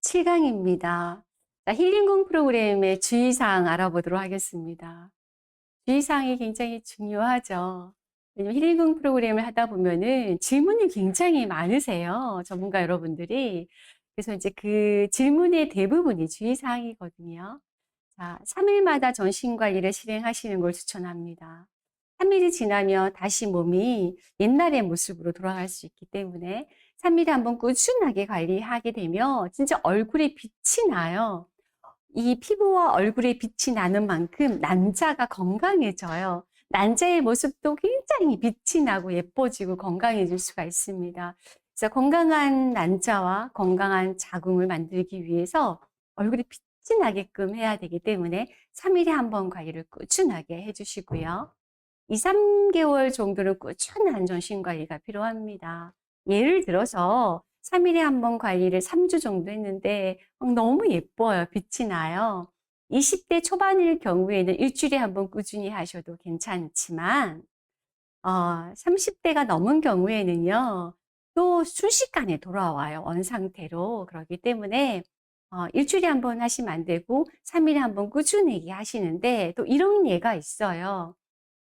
7강입니다. 자, 힐링공 프로그램의 주의사항 알아보도록 하겠습니다. 주의사항이 굉장히 중요하죠. 왜냐면 힐링공 프로그램을 하다 보면은 질문이 굉장히 많으세요. 전문가 여러분들이. 그래서 이제 그 질문의 대부분이 주의사항이거든요. 자, 3일마다 전신관리를 실행하시는 걸 추천합니다. 3일이 지나면 다시 몸이 옛날의 모습으로 돌아갈 수 있기 때문에 3일에 한번 꾸준하게 관리하게 되면 진짜 얼굴에 빛이 나요. 이 피부와 얼굴에 빛이 나는 만큼 난자가 건강해져요. 난자의 모습도 굉장히 빛이 나고 예뻐지고 건강해질 수가 있습니다. 그래서 건강한 난자와 건강한 자궁을 만들기 위해서 얼굴에 빛이 나게끔 해야 되기 때문에 3일에 한 번 관리를 꾸준하게 해주시고요. 2, 3개월 정도는 꾸준한 전신 관리가 필요합니다. 예를 들어서 3일에 한 번 관리를 3주 정도 했는데 너무 예뻐요. 빛이 나요. 20대 초반일 경우에는 일주일에 한 번 꾸준히 하셔도 괜찮지만 30대가 넘은 경우에는요. 또 순식간에 돌아와요. 원상태로. 그렇기 때문에 일주일에 한 번 하시면 안 되고 3일에 한 번 꾸준히 하시는데 또 이런 예가 있어요.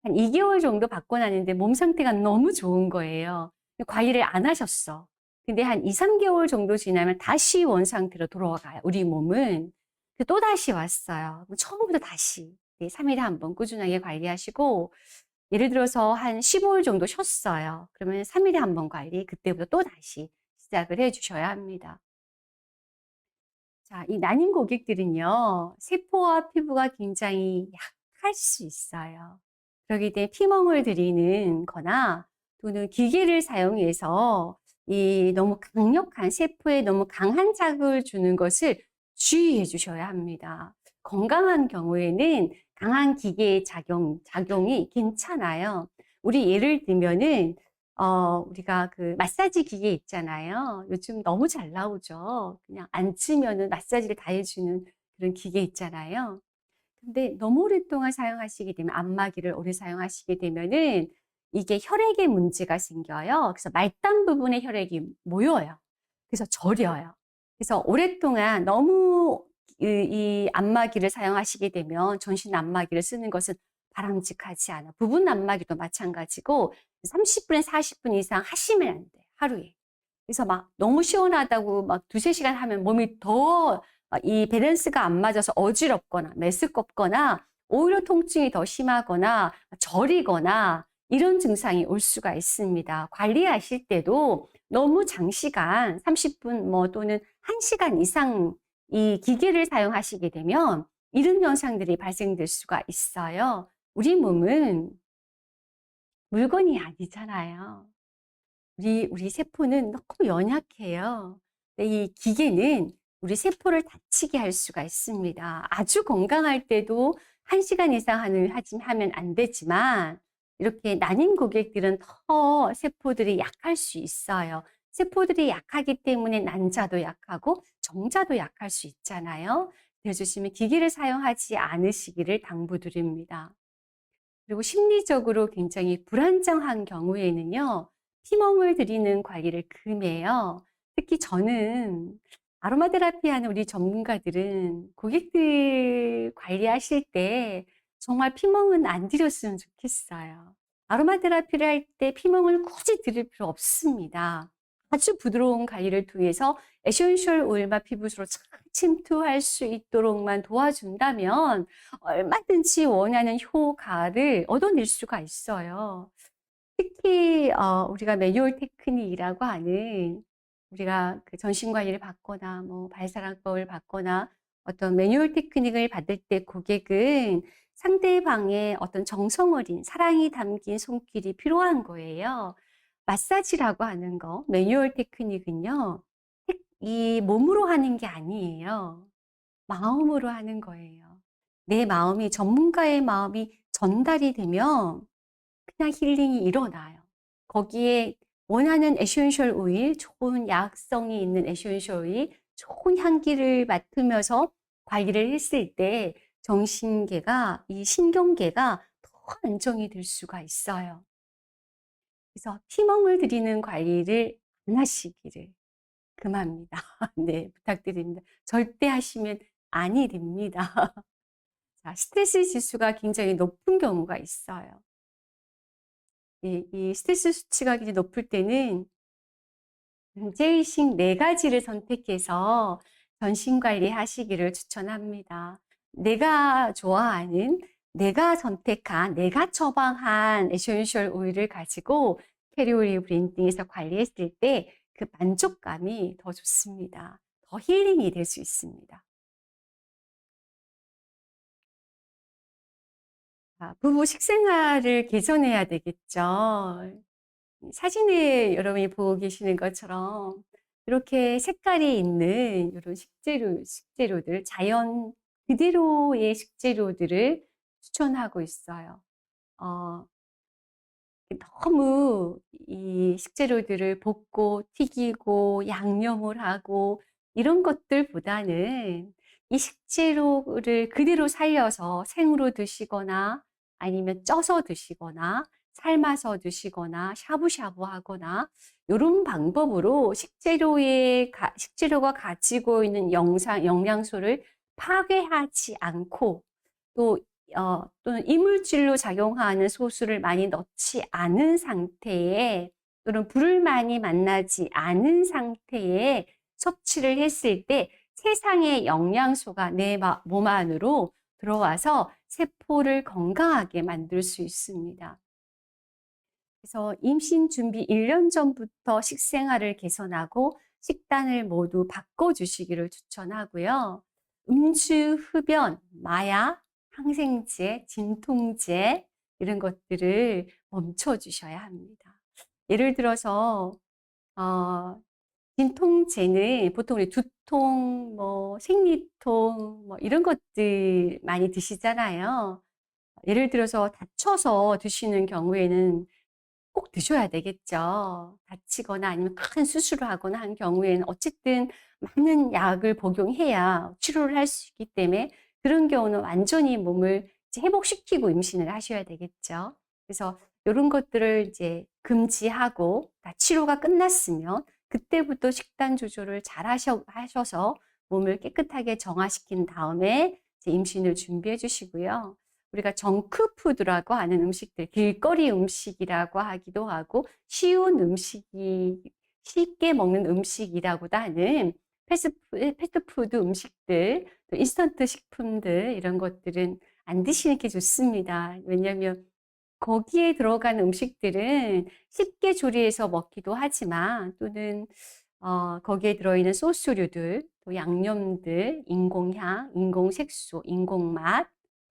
한 2개월 정도 받고 나는데 몸 상태가 너무 좋은 거예요. 관리를 안 하셨어. 근데 한 2, 3개월 정도 지나면 다시 원상태로 돌아가요. 우리 몸은. 또다시 왔어요. 그럼 처음부터 다시 3일에 한 번 꾸준하게 관리하시고 예를 들어서 한 15일 정도 쉬었어요. 그러면 3일에 한 번 관리, 그때부터 또다시 시작을 해 주셔야 합니다. 자, 이 난임 고객들은요, 세포와 피부가 굉장히 약할 수 있어요. 그렇기 때문에 피멍을 들이는 거나 또는 기계를 사용해서 이 너무 강력한 세포에 너무 강한 자극을 주는 것을 주의해 주셔야 합니다. 건강한 경우에는 강한 기계의 작용이 괜찮아요. 우리 예를 들면은 우리가 그 마사지 기계 있잖아요. 요즘 너무 잘 나오죠. 그냥 앉으면은 마사지를 다 해주는 그런 기계 있잖아요. 근데 너무 오랫동안 사용하시게 되면, 안마기를 오래 사용하시게 되면은 이게 혈액에 문제가 생겨요. 그래서 말단 부분에 혈액이 모여요. 그래서 저려요. 그래서 오랫동안 너무 이 안마기를 사용하시게 되면, 전신 안마기를 쓰는 것은 바람직하지 않아. 부분 안마기도 마찬가지고 30분에 40분 이상 하시면 안 돼요. 하루에. 그래서 막 너무 시원하다고 막 두세 시간 하면 몸이 더 이 밸런스가 안 맞아서 어지럽거나 메스껍거나 오히려 통증이 더 심하거나 저리거나 이런 증상이 올 수가 있습니다. 관리하실 때도 너무 장시간 30분 뭐 또는 1시간 이상 이 기계를 사용하시게 되면 이런 현상들이 발생될 수가 있어요. 우리 몸은 물건이 아니잖아요. 우리 세포는 너무 연약해요. 이 기계는 우리 세포를 다치게 할 수가 있습니다. 아주 건강할 때도 1시간 이상 하면 안 되지만 이렇게 난임 고객들은 더 세포들이 약할 수 있어요. 세포들이 약하기 때문에 난자도 약하고 정자도 약할 수 있잖아요. 그래서 기계를 사용하지 않으시기를 당부드립니다. 그리고 심리적으로 굉장히 불안정한 경우에는요. 피멍을 들이는 관리를 금해요. 특히 저는 아로마 테라피 하는 우리 전문가들은 고객들 관리하실 때 정말 피멍은 안 들였으면 좋겠어요. 아로마 테라피를 할 때 피멍을 굳이 들일 필요 없습니다. 아주 부드러운 관리를 통해서 에센셜 오일과 피부로 잘 침투할 수 있도록만 도와준다면 얼마든지 원하는 효과를 얻어낼 수가 있어요. 특히 우리가 매뉴얼 테크닉이라고 하는 우리가 그 전신 관리를 받거나 뭐 발사랑법을 받거나 어떤 매뉴얼 테크닉을 받을 때 고객은 상대방의 어떤 정성 어린 사랑이 담긴 손길이 필요한 거예요. 마사지라고 하는 거, 매뉴얼 테크닉은요, 이 몸으로 하는 게 아니에요. 마음으로 하는 거예요. 내 마음이, 전문가의 마음이 전달이 되면 그냥 힐링이 일어나요. 거기에 원하는 에센셜 오일, 좋은 약성이 있는 에센셜 오일, 좋은 향기를 맡으면서 관리를 했을 때 정신계가, 이 신경계가 더 안정이 될 수가 있어요. 그래서 피멍을 들이는 관리를 안 하시기를 금합니다. 네, 부탁드립니다. 절대 하시면 아니 됩니다. 자, 스트레스 지수가 굉장히 높은 경우가 있어요. 이 스트레스 수치가 굉장히 높을 때는 문제의식 4가지를 선택해서 전신 관리하시기를 추천합니다. 내가 좋아하는, 내가 선택한, 내가 처방한 에센셜 오일을 가지고 캐리오리 브랜딩에서 관리했을 때 그 만족감이 더 좋습니다. 더 힐링이 될 수 있습니다. 부부 식생활을 개선해야 되겠죠. 사진에 여러분이 보고 계시는 것처럼 이렇게 색깔이 있는 이런 식재료들, 자연 그대로의 식재료들을 추천하고 있어요. 어, 너무 이 식재료들을 볶고 튀기고 양념을 하고 이런 것들보다는 이 식재료를 그대로 살려서 생으로 드시거나 아니면 쪄서 드시거나 삶아서 드시거나 샤브샤브 하거나 이런 방법으로 식재료가 가지고 있는 영양소를 파괴하지 않고 또 또는 이물질로 작용하는 소스를 많이 넣지 않은 상태에 또는 불을 많이 만나지 않은 상태에 섭취를 했을 때 세상의 영양소가 내 몸 안으로 들어와서 세포를 건강하게 만들 수 있습니다. 그래서 임신 준비 1년 전부터 식생활을 개선하고 식단을 모두 바꿔주시기를 추천하고요. 음주, 흡연, 마약, 항생제, 진통제 이런 것들을 멈춰주셔야 합니다. 예를 들어서 진통제는 보통 우리 두통, 생리통 이런 것들 많이 드시잖아요. 예를 들어서 다쳐서 드시는 경우에는 꼭 드셔야 되겠죠. 다치거나 아니면 큰 수술을 하거나 한 경우에는 어쨌든 많은 약을 복용해야 치료를 할 수 있기 때문에 그런 경우는 완전히 몸을 이제 회복시키고 임신을 하셔야 되겠죠. 그래서 이런 것들을 이제 금지하고 치료가 끝났으면 그때부터 식단 조절을 잘 하셔서 몸을 깨끗하게 정화시킨 다음에 이제 임신을 준비해 주시고요. 우리가 정크푸드라고 하는 음식들, 길거리 음식이라고 하기도 하고 쉬운 음식이 쉽게 먹는 음식이라고도 하는 패스트푸드 음식들, 또 인스턴트 식품들 이런 것들은 안 드시는 게 좋습니다. 왜냐하면 거기에 들어가는 음식들은 쉽게 조리해서 먹기도 하지만 또는 거기에 들어있는 소스류들, 또 양념들, 인공향, 인공색소, 인공맛,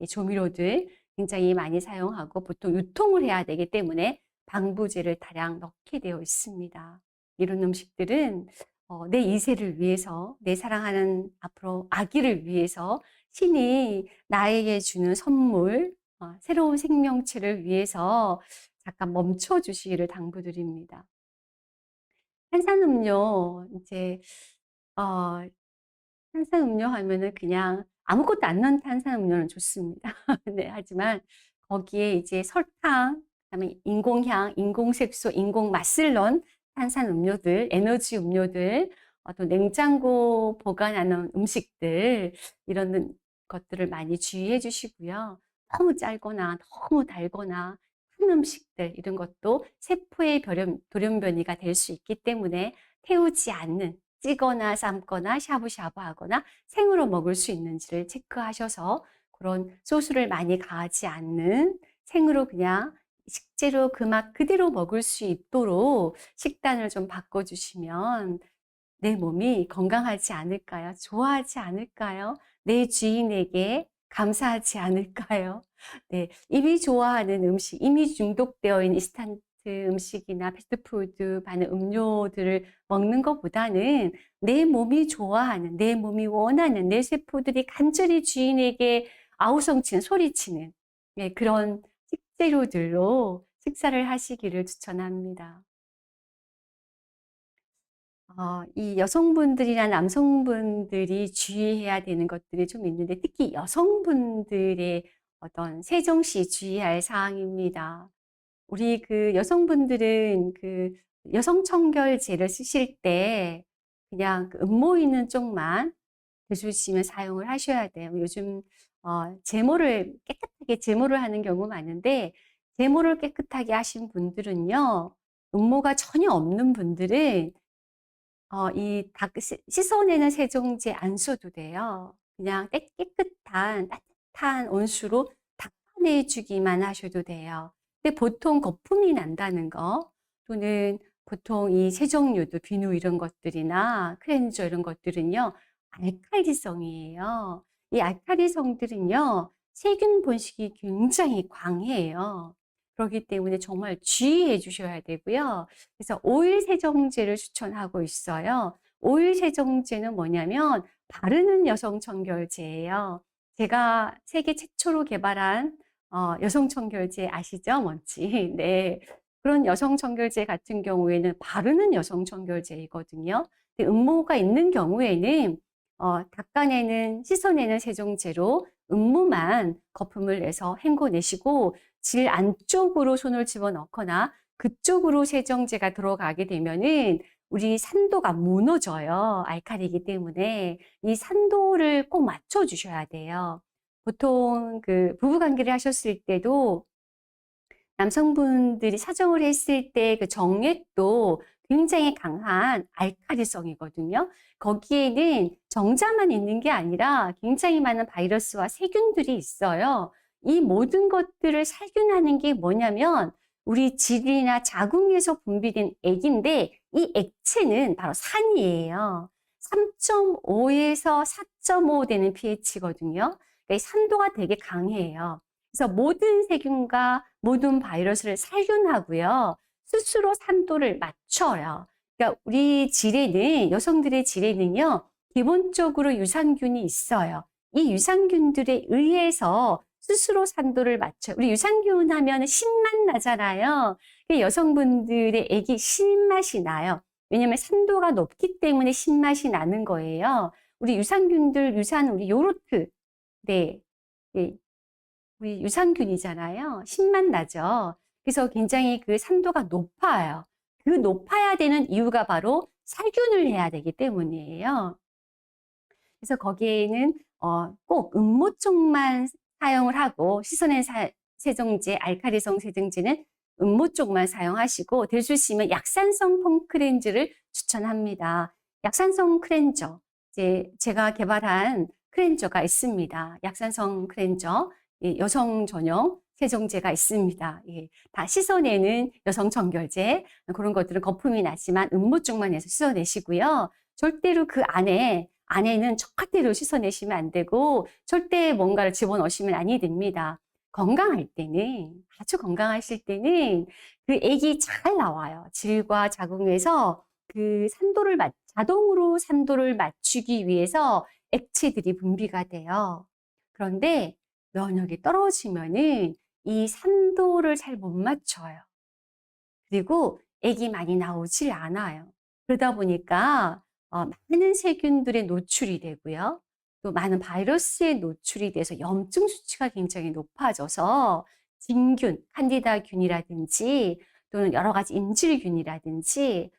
조미료들 굉장히 많이 사용하고 보통 유통을 해야 되기 때문에 방부제를 다량 넣게 되어 있습니다. 이런 음식들은 내 이세를 위해서, 내 사랑하는 앞으로 아기를 위해서 신이 나에게 주는 선물, 새로운 생명체를 위해서 잠깐 멈춰 주시기를 당부드립니다. 탄산음료, 이제, 어, 탄산음료 하면은 그냥 아무것도 안 넣은 탄산음료는 좋습니다. 네, 하지만 거기에 이제 설탕, 그다음에 인공향, 인공색소, 인공맛을 넣은 탄산음료들, 에너지 음료들, 또 냉장고 보관하는 음식들, 이런 것들을 많이 주의해 주시고요. 너무 짤거나 너무 달거나 탄 음식들, 이런 것도 세포의 돌연변이가 될 수 있기 때문에 태우지 않는 찌거나 삶거나 샤브샤브 하거나 생으로 먹을 수 있는지를 체크하셔서 그런 소스를 많이 가하지 않는 생으로 그냥 식재료 그 맛 그대로 먹을 수 있도록 식단을 좀 바꿔주시면 내 몸이 건강하지 않을까요? 좋아하지 않을까요? 내 주인에게 감사하지 않을까요? 네, 이미 좋아하는 음식, 이미 중독되어 있는 인스턴트 음식이나 패스트푸드 반응 음료들을 먹는 것보다는 내 몸이 좋아하는, 내 몸이 원하는, 내 세포들이 간절히 주인에게 아우성치는, 소리치는 그런 식재료들로 식사를 하시기를 추천합니다. 이 여성분들이나 남성분들이 주의해야 되는 것들이 좀 있는데 특히 여성분들의 어떤 세정시 주의할 사항입니다. 우리 그 여성분들은 그 여성청결제를 쓰실 때 그냥 그 음모 있는 쪽만 해주시면 사용을 하셔야 돼요. 요즘 제모를 하는 경우 많은데 제모를 깨끗하게 하신 분들은요. 음모가 전혀 없는 분들은 씻어내는 세정제 안 써도 돼요. 그냥 깨끗한 따뜻한 온수로 닦아내 주기만 하셔도 돼요. 근데 보통 거품이 난다는 거 또는 보통 이 세정류도 비누 이런 것들이나 클렌저 이런 것들은요. 알칼리성이에요. 이 알칼리성들은요. 세균 번식이 굉장히 강해요. 그렇기 때문에 정말 주의해 주셔야 되고요. 그래서 오일 세정제를 추천하고 있어요. 오일 세정제는 뭐냐면 바르는 여성 청결제예요. 제가 세계 최초로 개발한 여성 청결제 아시죠? 뭔지. 네. 그런 여성 청결제 같은 경우에는 바르는 여성 청결제이거든요. 근데 음모가 있는 경우에는 씻어내는 세정제로 음모만 거품을 내서 헹궈내시고 질 안쪽으로 손을 집어넣거나 그쪽으로 세정제가 들어가게 되면은 우리 산도가 무너져요. 알칼리이기 때문에 이 산도를 꼭 맞춰 주셔야 돼요. 보통 그 부부 관계를 하셨을 때도 남성분들이 사정을 했을 때 그 정액도 굉장히 강한 알칼리성이거든요. 거기에는 정자만 있는 게 아니라 굉장히 많은 바이러스와 세균들이 있어요. 이 모든 것들을 살균하는 게 뭐냐면 우리 질이나 자궁에서 분비된 액인데 이 액체는 바로 산이에요. 3.5에서 4.5 되는 pH거든요. 그러니까 이 산도가 되게 강해요. 그래서 모든 세균과 모든 바이러스를 살균하고요. 스스로 산도를 맞춰요. 그러니까 우리 질에는, 여성들의 질에는요, 기본적으로 유산균이 있어요. 이 유산균들에 의해서 스스로 산도를 맞춰요. 우리 유산균 하면 신맛 나잖아요. 여성분들의 액이 신맛이 나요. 왜냐면 산도가 높기 때문에 신맛이 나는 거예요. 우리 유산균들, 우리 요로트, 네, 네, 우리 유산균이잖아요. 신맛 나죠. 그래서 굉장히 그 산도가 높아요. 그 높아야 되는 이유가 바로 살균을 해야 되기 때문이에요. 그래서 거기에는 꼭 음모 쪽만 사용을 하고 씻어낸 세정제, 알칼리성 세정제는 음모 쪽만 사용하시고 될 수 있으면 약산성 폼크렌즈를 추천합니다. 약산성 크렌저, 제가 개발한 크렌저가 있습니다. 약산성 크렌저, 여성 전용 세정제가 있습니다. 예, 다 씻어내는 여성 청결제 그런 것들은 거품이 나지만 음모 쪽만 해서 씻어내시고요. 절대로 그 안에는 젓가대로 씻어내시면 안 되고 절대 뭔가를 집어넣으시면 아니 됩니다. 건강할 때는 아주 건강하실 때는 그 액이 잘 나와요. 질과 자궁에서 그 자동으로 산도를 맞추기 위해서 액체들이 분비가 돼요. 그런데 면역이 떨어지면은 이 산도를 잘 못 맞춰요. 그리고 액이 많이 나오질 않아요. 그러다 보니까 많은 세균들에 노출이 되고요. 또 많은 바이러스에 노출이 돼서 염증 수치가 굉장히 높아져서 진균, 칸디다균이라든지 또는 여러 가지 인질균이라든지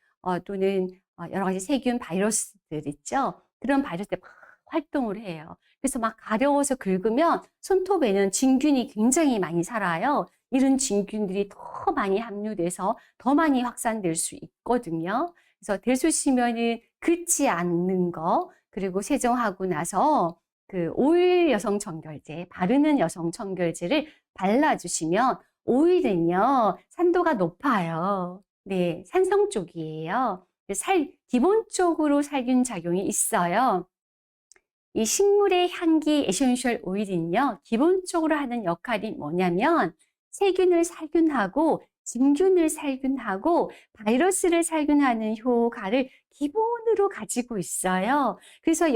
또는 여러 가지 세균 바이러스들 있죠. 그런 바이러스들이 막 활동을 해요. 그래서 막 가려워서 긁으면 손톱에는 진균이 굉장히 많이 살아요. 이런 진균들이 더 많이 함유돼서 더 많이 확산될 수 있거든요. 그래서 될 수 있으면은 긁지 않는 거, 그리고 세정하고 나서 그 오일 여성 청결제, 바르는 여성 청결제를 발라주시면 오일은요, 산도가 높아요. 네, 산성 쪽이에요. 기본적으로 살균 작용이 있어요. 이 식물의 향기 에센셜 오일은요, 기본적으로 하는 역할이 뭐냐면 세균을 살균하고 진균을 살균하고 바이러스를 살균하는 효과를 기본으로 가지고 있어요. 그래서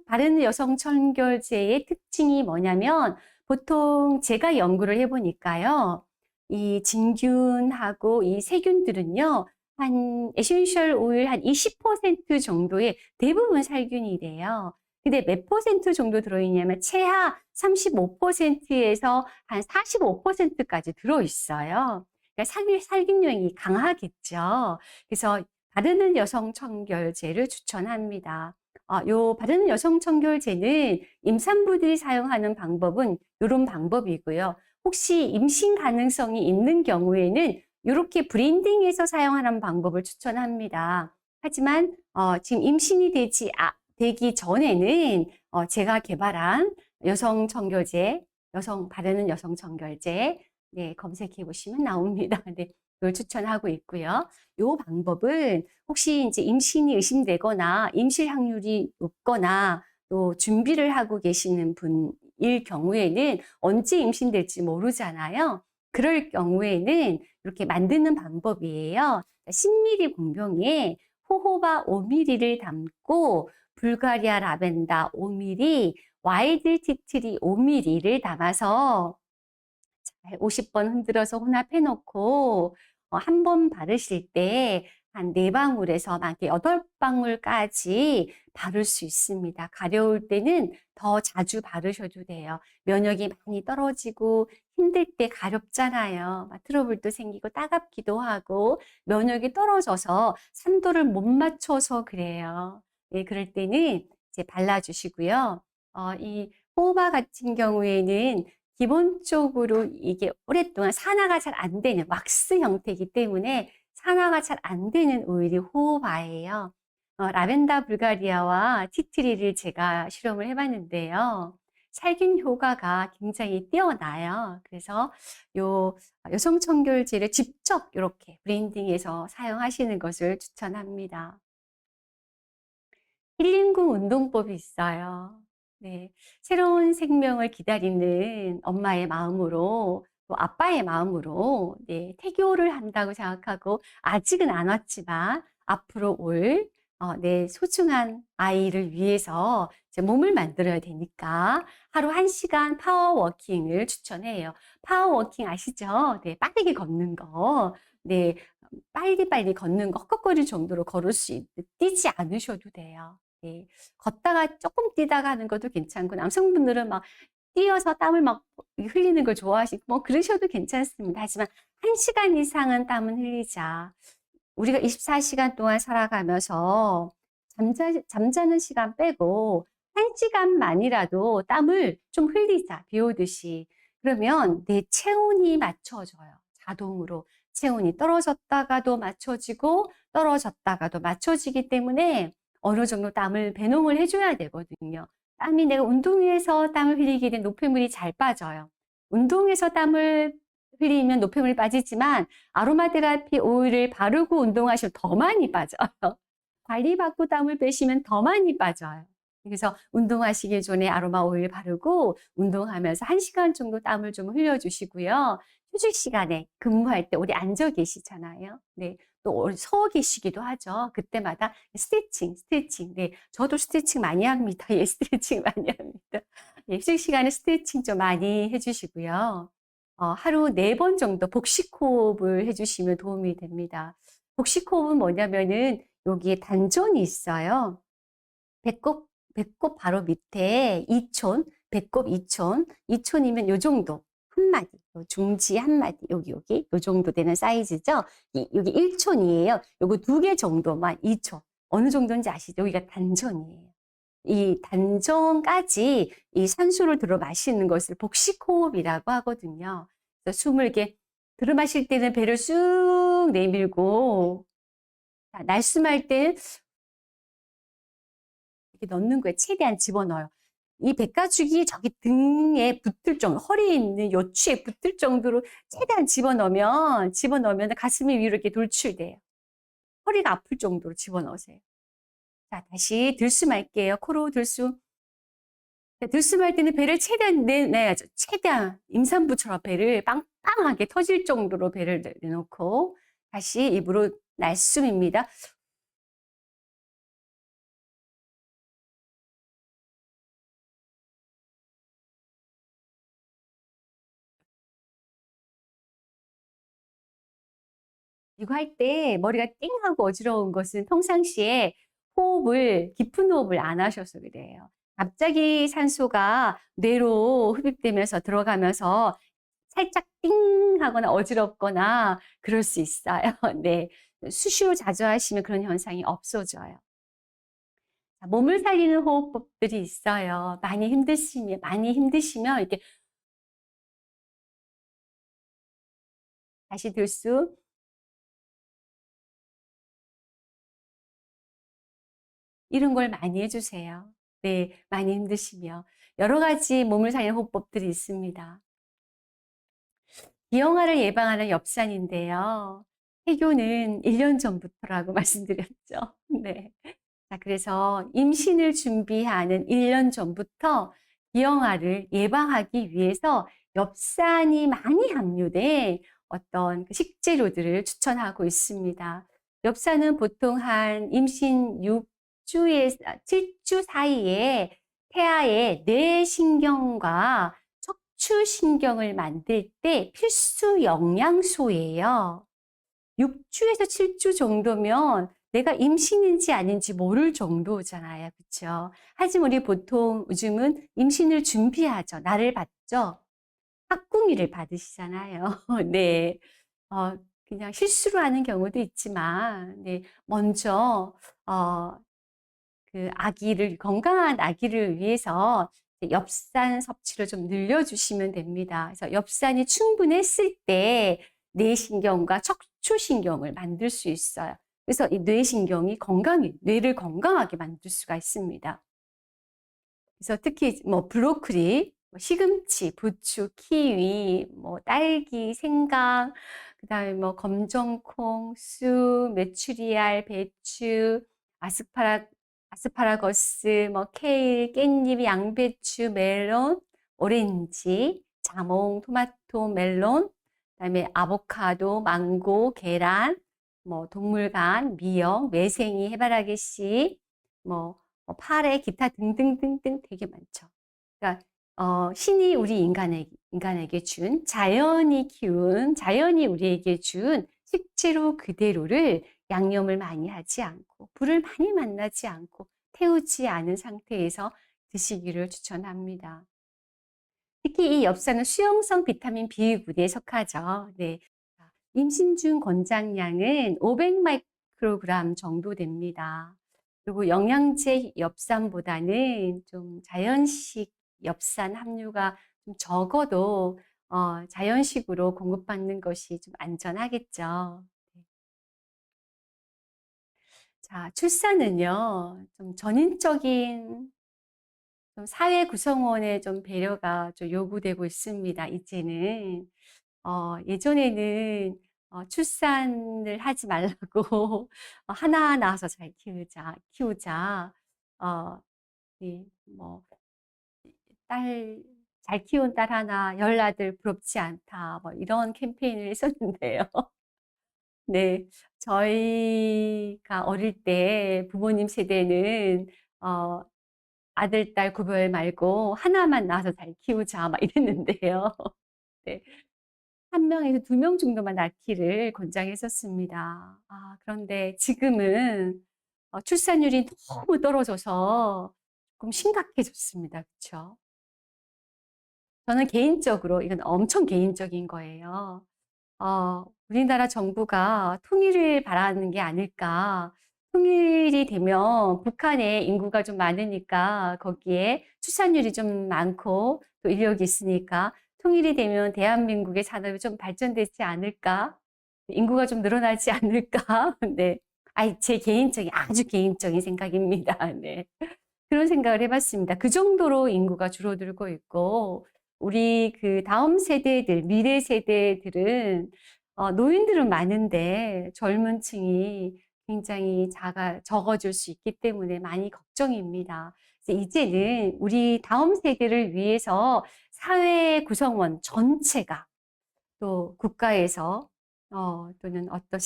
바르는 여성 청결제의 특징이 뭐냐면 보통 제가 연구를 해보니까요, 이 진균하고 이 세균들은요, 한 에센셜 오일 한 20% 정도의 대부분 살균이래요. 근데 몇 퍼센트 정도 들어있냐면 최하 35%에서 한 45%까지 들어있어요. 그러니까 살균력이 강하겠죠. 그래서 바르는 여성 청결제를 추천합니다. 요 바르는 여성 청결제는 임산부들이 사용하는 방법은 요런 방법이고요. 혹시 임신 가능성이 있는 경우에는 요렇게 브랜딩해서 사용하는 방법을 추천합니다. 하지만 지금 임신이 되기 전에는 제가 개발한 여성 청결제, 바르는 여성 청결제, 네, 검색해 보시면 나옵니다. 네, 이걸 추천하고 있고요. 요 방법은 혹시 이제 임신이 의심되거나 임실 확률이 높거나 또 준비를 하고 계시는 분일 경우에는 언제 임신될지 모르잖아요. 그럴 경우에는 이렇게 만드는 방법이에요. 10ml 공병에 호호바 5ml를 담고 불가리아 라벤더 5ml, 와일드 티트리 5ml를 담아서 50번 흔들어서 혼합해 놓고 한 번 바르실 때 한 4방울에서 많게 8방울까지 바를 수 있습니다. 가려울 때는 더 자주 바르셔도 돼요. 면역이 많이 떨어지고 힘들 때 가렵잖아요. 막 트러블도 생기고 따갑기도 하고 면역이 떨어져서 산도를 못 맞춰서 그래요. 네, 그럴 때는 이제 발라주시고요. 이 호바 같은 경우에는 기본적으로 이게 오랫동안 산화가 잘 안 되는 왁스 형태이기 때문에 산화가 잘 안 되는 오일이 호호바예요. 라벤더 불가리아와 티트리를 제가 실험을 해봤는데요. 살균 효과가 굉장히 뛰어나요. 그래서 요 여성 청결제를 직접 이렇게 브랜딩해서 사용하시는 것을 추천합니다. 힐링궁 운동법이 있어요. 네, 새로운 생명을 기다리는 엄마의 마음으로 또 아빠의 마음으로 네, 태교를 한다고 생각하고 아직은 안 왔지만 앞으로 올 내 소중한 아이를 위해서 제 몸을 만들어야 되니까 하루 1시간 파워워킹을 추천해요. 파워워킹 아시죠? 네, 빠르게 걷는 거. 네, 빨리빨리 걷는 거 헉헉거릴 정도로 걸을 수 뛰지 않으셔도 돼요. 네. 걷다가 조금 뛰다가 하는 것도 괜찮고 남성분들은 막 뛰어서 땀을 막 흘리는 걸 좋아하시고 뭐 그러셔도 괜찮습니다. 하지만 1시간 이상은 땀은 흘리자. 우리가 24시간 동안 살아가면서 잠자는 시간 빼고 1시간만이라도 땀을 좀 흘리자. 비 오듯이. 그러면 내 체온이 맞춰져요. 자동으로. 체온이 떨어졌다가도 맞춰지고 떨어졌다가도 맞춰지기 때문에 어느 정도 땀을 배농을 해줘야 되거든요. 땀이 내가 운동에서 땀을 흘리게 된 노폐물이 잘 빠져요. 운동에서 땀을 흘리면 노폐물이 빠지지만 아로마 테라피 오일을 바르고 운동하시면 더 많이 빠져요. 관리받고 땀을 빼시면 더 많이 빠져요. 그래서 운동하시기 전에 아로마 오일 바르고 운동하면서 1시간 정도 땀을 좀 흘려주시고요. 휴식 시간에 근무할 때 우리 앉아 계시잖아요. 네. 또 서 계시기도 하죠. 그때마다 스트레칭. 네. 저도 스트레칭 많이 합니다. 예, 스트레칭 많이 합니다. 예, 휴식 시간에 스트레칭 좀 많이 해주시고요. 하루 4번 정도 복식호흡을 해주시면 도움이 됩니다. 복식호흡은 뭐냐면은 여기에 단전이 있어요. 배꼽 바로 밑에 이촌, 배꼽 이촌, 이촌이면 요 정도. 한 마디, 중지 한 마디, 여기, 요 정도 되는 사이즈죠? 여기 1촌이에요. 요거 2개 정도만 2촌. 어느 정도인지 아시죠? 여기가 단전이에요. 이 단전까지 이 산소를 들어 마시는 것을 복식호흡이라고 하거든요. 그래서 숨을 이렇게 들어 마실 때는 배를 쑥 내밀고, 날숨할 때 이렇게 넣는 거예요. 최대한 집어넣어요. 이 백가죽이 저기 등에 붙을 정도, 허리에 있는 요추에 붙을 정도로 최대한 집어넣으면 가슴이 위로 이렇게 돌출돼요. 허리가 아플 정도로 집어넣으세요. 자, 다시 들숨할게요. 코로 들숨. 들숨할 때는 배를 최대한 내야죠. 최대한 임산부처럼 배를 빵빵하게 터질 정도로 배를 내놓고 다시 입으로 날숨입니다. 이거 할 때 머리가 띵하고 어지러운 것은 평상시에 깊은 호흡을 안 하셔서 그래요. 갑자기 산소가 뇌로 흡입되면서 들어가면서 살짝 띵 하거나 어지럽거나 그럴 수 있어요. 네. 수시로 자주 하시면 그런 현상이 없어져요. 몸을 살리는 호흡법들이 있어요. 많이 힘드시면 이렇게 다시 들수 이런 걸 많이 해주세요. 네, 많이 힘드시면. 여러 가지 몸을 살리는 호흡법들이 있습니다. 기형아를 예방하는 엽산인데요. 해교는 1년 전부터라고 말씀드렸죠. 네. 자, 그래서 임신을 준비하는 1년 전부터 기형아를 예방하기 위해서 엽산이 많이 함유된 어떤 그 식재료들을 추천하고 있습니다. 엽산은 보통 한 임신 6주에서 7주 사이에 태아의 뇌신경과 척추신경을 만들 때 필수 영양소예요. 6주에서 7주 정도면 내가 임신인지 아닌지 모를 정도잖아요. 그쵸? 하지만 우리 보통 요즘은 임신을 준비하죠. 나를 받죠. 학궁이를 받으시잖아요. 네. 어, 그냥 실수로 하는 경우도 있지만, 네. 먼저, 건강한 아기를 위해서 엽산 섭취를 좀 늘려주시면 됩니다. 그래서 엽산이 충분했을 때 뇌신경과 척추신경을 만들 수 있어요. 그래서 이 뇌를 건강하게 만들 수가 있습니다. 그래서 특히 뭐 브로콜리, 시금치, 부추, 키위, 뭐 딸기, 생강, 그다음에 뭐 검정콩, 쑥, 메추리알, 배추, 아스파라 아스파라거스, 뭐 케일, 깻잎, 양배추, 멜론, 오렌지, 자몽, 토마토, 멜론, 그다음에 아보카도, 망고, 계란, 뭐 동물간, 미역, 매생이, 해바라기 씨, 파래, 기타 등등등등 되게 많죠. 그러니까 신이 우리 인간에게 준 자연이 우리에게 준 식재료 그대로를 양념을 많이 하지 않고 불을 많이 만나지 않고 태우지 않은 상태에서 드시기를 추천합니다. 특히 이 엽산은 수용성 비타민 B9에 속하죠. 네. 임신 중 권장량은 500마이크로그램 정도 됩니다. 그리고 영양제 엽산보다는 좀 자연식 엽산 함유가 좀 적어도 자연식으로 공급받는 것이 좀 안전하겠죠. 네. 자, 출산은요, 좀 전인적인 좀 사회 구성원의 좀 배려가 좀 요구되고 있습니다. 이제는 예전에는 출산을 하지 말라고 하나 낳아서 잘 키우자. 어, 네, 뭐, 잘 키운 딸 하나, 열 아들 부럽지 않다. 뭐 이런 캠페인을 했었는데요. 네, 저희가 어릴 때 부모님 세대는 어, 아들, 딸 구별 말고 하나만 낳아서 잘 키우자. 막 이랬는데요. 네. 한 명에서 두 명 정도만 낳기를 권장했었습니다. 그런데 지금은 출산율이 너무 떨어져서 조금 심각해졌습니다. 그쵸? 저는 개인적으로, 이건 엄청 개인적인 거예요. 우리나라 정부가 통일을 바라는 게 아닐까. 통일이 되면 북한에 인구가 좀 많으니까 거기에 출산율이 좀 많고 또 인력이 있으니까 통일이 되면 대한민국의 산업이 좀 발전되지 않을까? 인구가 좀 늘어나지 않을까? 네. 아주 개인적인 생각입니다. 네. 그런 생각을 해봤습니다. 그 정도로 인구가 줄어들고 있고, 우리 그 다음 세대들, 미래 세대들은, 노인들은 많은데 젊은 층이 굉장히 적어질 수 있기 때문에 많이 걱정입니다. 이제는 우리 다음 세대를 위해서 사회 구성원 전체가 또 국가에서 또는 어떤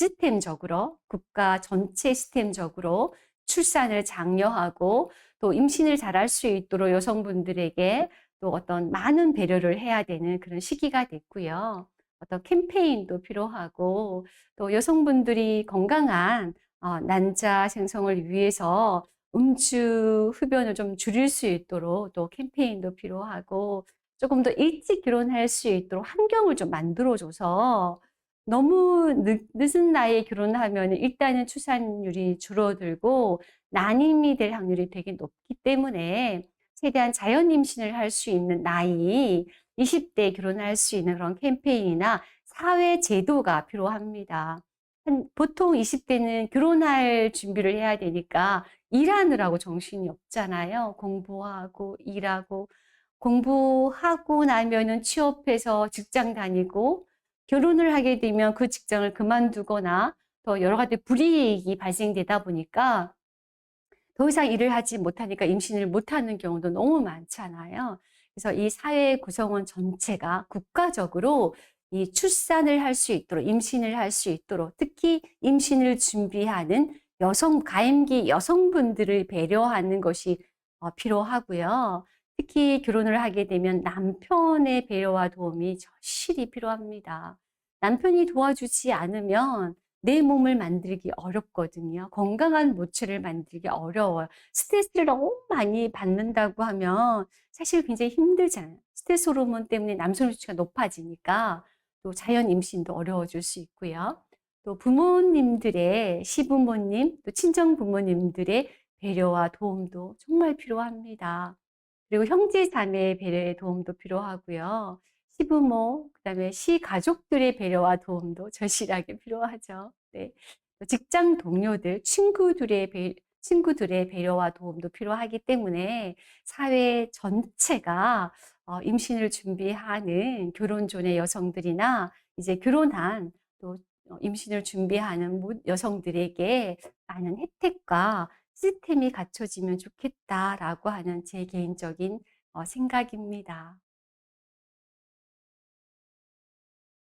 국가 전체 시스템적으로 출산을 장려하고 또 임신을 잘할 수 있도록 여성분들에게 또 어떤 많은 배려를 해야 되는 그런 시기가 됐고요. 어떤 캠페인도 필요하고 또 여성분들이 건강한 난자 생성을 위해서 음주 흡연을 좀 줄일 수 있도록 또 캠페인도 필요하고 조금 더 일찍 결혼할 수 있도록 환경을 좀 만들어줘서 너무 늦은 나이에 결혼하면 일단은 출산율이 줄어들고 난임이 될 확률이 되게 높기 때문에 최대한 자연 임신을 할 수 있는 나이, 20대에 결혼할 수 있는 그런 캠페인이나 사회 제도가 필요합니다. 보통 20대는 결혼할 준비를 해야 되니까 일하느라고 정신이 없잖아요. 공부하고 일하고 공부하고 나면은 취업해서 직장 다니고 결혼을 하게 되면 그 직장을 그만두거나 더 여러 가지 불이익이 발생되다 보니까 더 이상 일을 하지 못하니까 임신을 못하는 경우도 너무 많잖아요. 그래서 이 사회 구성원 전체가 국가적으로 이 출산을 할 수 있도록, 임신을 할 수 있도록, 특히 임신을 준비하는 가임기 여성분들을 배려하는 것이 필요하고요. 특히 결혼을 하게 되면 남편의 배려와 도움이 절실히 필요합니다. 남편이 도와주지 않으면 내 몸을 만들기 어렵거든요. 건강한 모체를 만들기 어려워요. 스트레스를 너무 많이 받는다고 하면 사실 굉장히 힘들잖아요. 스트레스 호르몬 때문에 남성 수치가 높아지니까 또 자연 임신도 어려워질 수 있고요. 또 부모님들의 시부모님, 또 친정 부모님들의 배려와 도움도 정말 필요합니다. 그리고 형제 자매의 배려의 도움도 필요하고요. 시부모, 그다음에 시가족들의 배려와 도움도 절실하게 필요하죠. 네. 직장 동료들, 친구들의 배려와 도움도 필요하기 때문에 사회 전체가 임신을 준비하는 결혼존의 여성들이나 이제 결혼한 또 임신을 준비하는 여성들에게 많은 혜택과 시스템이 갖춰지면 좋겠다라고 하는 제 개인적인 생각입니다.